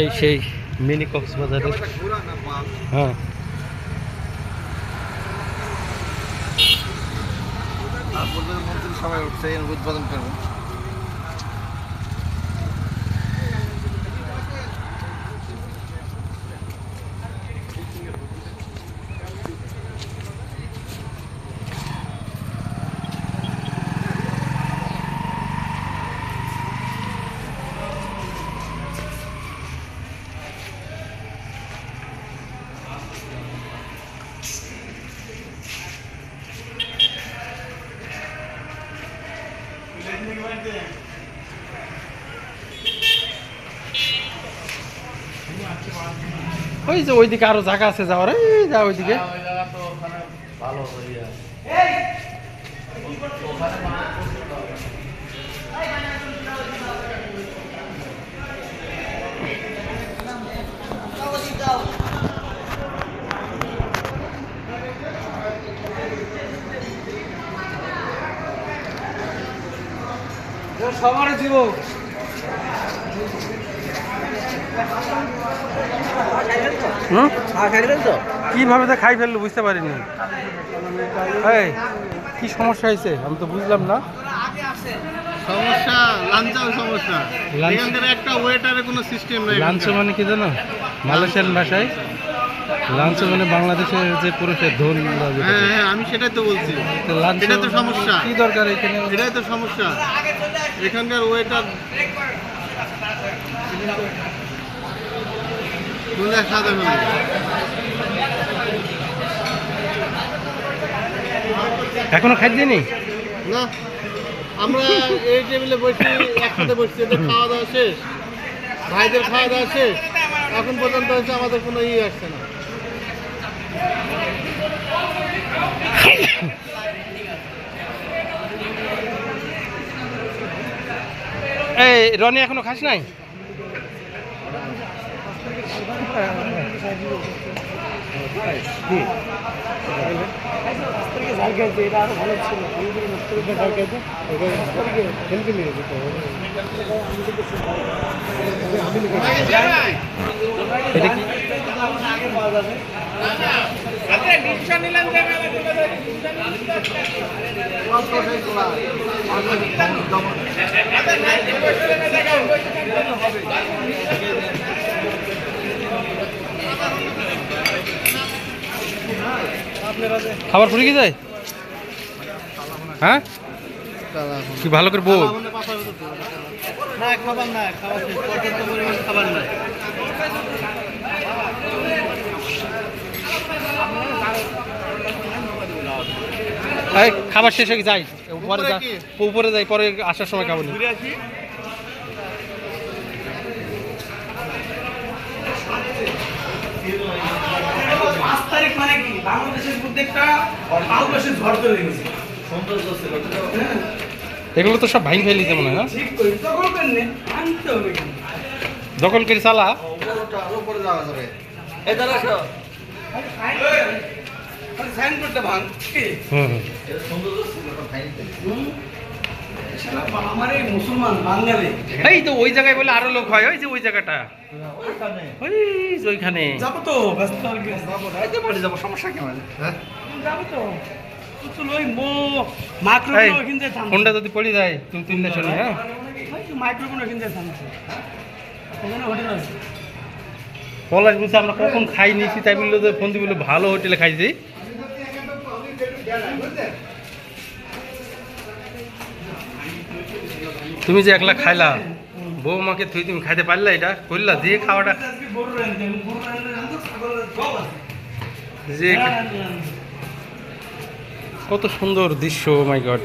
এই সেই মিনি কক্সবাজারের হ্যাঁ সবাই উঠছে উদ্বোধন করবো। ওই যে ওইদিকে আরো জায়গা আছে যাওয়ার, এই যা ওইদিকে সবার জীবন কিভাবে তো খাই ফেললো বুঝতে পারিনি। এই কি সমস্যা হয়েছে আমি তো বুঝলাম না। সমস্যা লাঞ্চের সমস্যা, এখানকার একটা ওয়েটারের কোনো সিস্টেম নাই। লাঞ্চ মানে কি জানো, মালয়েশিয়ান ভাষায় লাঞ্চ মানে বাংলাদেশের যে পুরুষের ধন। হ্যাঁ হ্যাঁ আমি সেটাই তো বলছি, এটা তো সমস্যা। কি দরকার এখানে, এটাই তো সমস্যা। এখানকার ওয়েটার এখনো খাইনি না। আমরা এই টেবিলে বসে একসাথে বসছি, এদের খাওয়া দাওয়া শেষ, ভাইদের খাওয়া দাওয়া শেষ, এখন পর্যন্ত হচ্ছে আমাদের কোনো আসছে না। এই রনি এখনো খাস নাই? এটা কি খাবার পড়ে গিয়ে যায়? হ্যাঁ কি ভালো করে বল। না খাবার না, খাবার পর্যাপ্ত পরিমাণ খাবার নাই। খাবার শেষে যাই উপরে যাই, পরে আসার সময় খাবো। এগুলো তো সব ভাই ফেলিতে মনে হয় না, দখল করে চালা। সাইনবোর্ডটা ভাঙ হুম আমার এই মুসলমান বাঙালি এই তো ওই জায়গায় বলে আরো লোক হয়, ওই যে ওই জায়গাটা, ওই যে ওইখানে যাবো তো ব্যস্ত আর কি যাইতে পারি যাবো সমস্যা কেমন হ্যাঁ যাবো তো ওই মাইক্রো এই, ওখান থেকে থামছে ফোনটা যদি পড়ে যায় তুমি তুললে শুনি, হ্যাঁ মাইক্রো ওখান থেকে থামছে ওখানে হোটেল আছে পলাশ বলছে আমরা কখন খাই নিয়েছি, তাই বললো যে ফোন দিয়ে বললো ভালো হোটেলে খাইছি। তুমি যে একলা খাইলা, বৌমাকে তুই তুমি খাইতে পারলা, এটা করলা দিয়ে খাওয়াটা যে কত সুন্দর দৃশ্য, মাই গড।